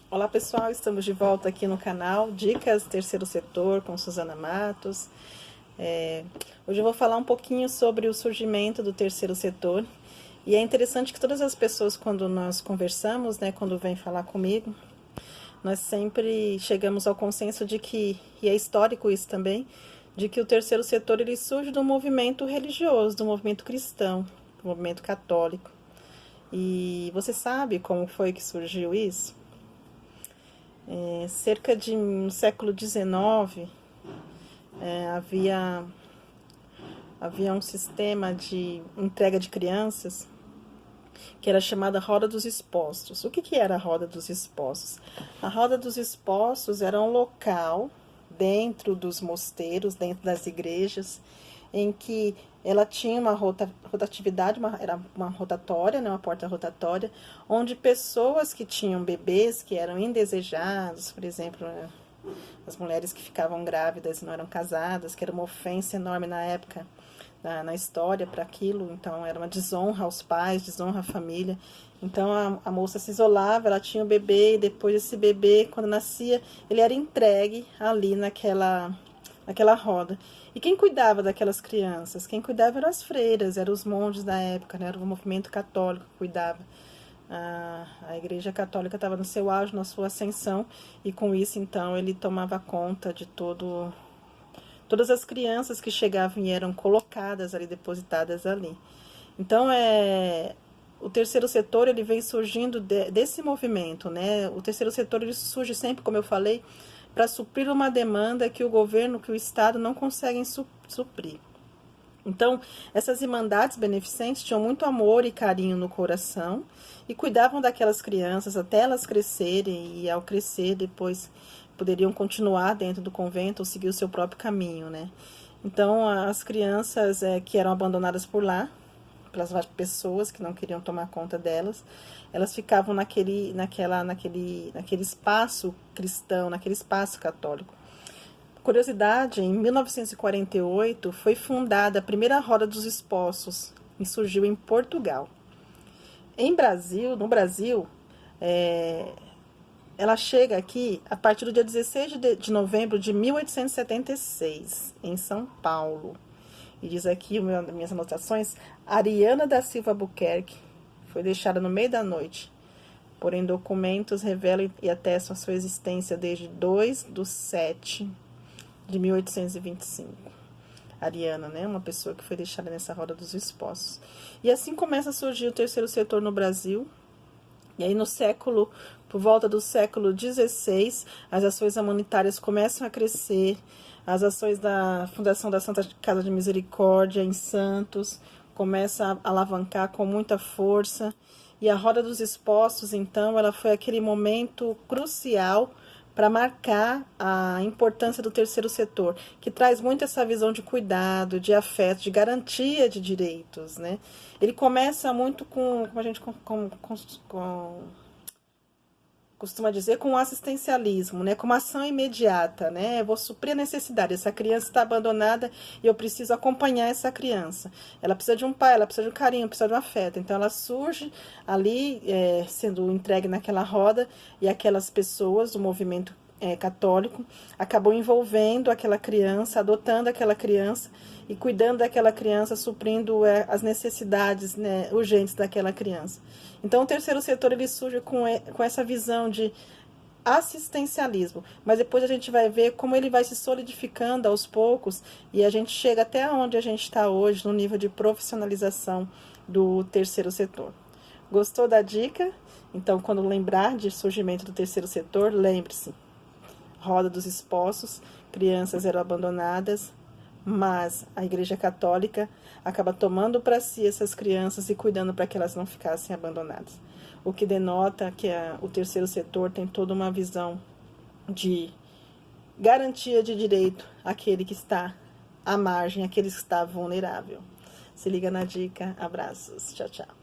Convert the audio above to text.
Olá pessoal, estamos de volta aqui no canal Dicas Terceiro Setor com Suzana Matos. Hoje eu vou falar um pouquinho sobre o surgimento do terceiro setor. E é interessante que todas as pessoas, quando nós conversamos, quando vêm falar comigo, nós sempre chegamos ao consenso de que, e é histórico isso também, de que o terceiro setor ele surge do movimento religioso, do movimento cristão, do movimento católico. E você sabe como foi que surgiu isso? Cerca de no século XIX, havia um sistema de entrega de crianças que era chamada Roda dos Expostos. O que era a Roda dos Expostos? A Roda dos Expostos era um local dentro dos mosteiros, dentro das igrejas, em que ela tinha uma rotatividade, era uma rotatória, uma porta rotatória, onde pessoas que tinham bebês que eram indesejados, por exemplo, as mulheres que ficavam grávidas e não eram casadas, que era uma ofensa enorme na época, na história para aquilo, então era uma desonra aos pais, desonra à família. Então a moça se isolava, ela tinha o bebê e depois esse bebê, quando nascia, ele era entregue ali naquela roda. E quem cuidava daquelas crianças? Quem cuidava eram as freiras, eram os monges da época, era o movimento católico que cuidava. A Igreja Católica estava no seu auge, na sua ascensão, e com isso, então, ele tomava conta de todas as crianças que chegavam e eram colocadas ali, depositadas ali. Então, o terceiro setor ele vem surgindo desse movimento, né? O terceiro setor ele surge sempre, como eu falei, para suprir uma demanda que o governo, que o Estado não conseguem suprir. Então, essas irmandades beneficentes tinham muito amor e carinho no coração e cuidavam daquelas crianças até elas crescerem, e ao crescer depois poderiam continuar dentro do convento ou seguir o seu próprio caminho, né? Então, as crianças que eram abandonadas por lá, pelas pessoas que não queriam tomar conta delas, elas ficavam naquele espaço cristão, naquele espaço católico. Curiosidade, em 1948 foi fundada a primeira Roda dos Expostos, e surgiu em Portugal. No Brasil, ela chega aqui a partir do dia 16 de novembro de 1876, em São Paulo. E diz aqui, minhas anotações, Ariana da Silva Albuquerque foi deixada no meio da noite, porém documentos revelam e atestam a sua existência desde 2/7 de 1825. Ariana, uma pessoa que foi deixada nessa Roda dos Expostos. E assim começa a surgir o terceiro setor no Brasil. E aí por volta do século XVI, as ações humanitárias começam a crescer, as ações da Fundação da Santa Casa de Misericórdia em Santos começam a alavancar com muita força. E a Roda dos Expostos, então, ela foi aquele momento crucial para marcar a importância do terceiro setor, que traz muito essa visão de cuidado, de afeto, de garantia de direitos, né? Ele começa muito como a gente costuma dizer, com o assistencialismo, né? Com uma ação imediata, né? Eu vou suprir a necessidade. Essa criança está abandonada e eu preciso acompanhar essa criança. Ela precisa de um pai, ela precisa de um carinho, precisa de um afeto. Então, ela surge ali, sendo entregue naquela roda, e aquelas pessoas do movimento católico acabam envolvendo aquela criança, adotando aquela criança e cuidando daquela criança, suprindo as necessidades, né, urgentes daquela criança. Então, o terceiro setor ele surge com essa visão de assistencialismo, mas depois a gente vai ver como ele vai se solidificando aos poucos e a gente chega até onde a gente está hoje no nível de profissionalização do terceiro setor. Gostou da dica? Então, quando lembrar de surgimento do terceiro setor, lembre-se: Roda dos Expostos, crianças eram abandonadas, mas a Igreja Católica acaba tomando para si essas crianças e cuidando para que elas não ficassem abandonadas. O que denota que o terceiro setor tem toda uma visão de garantia de direito àquele que está à margem, àquele que está vulnerável. Se liga na dica. Abraços. Tchau, tchau.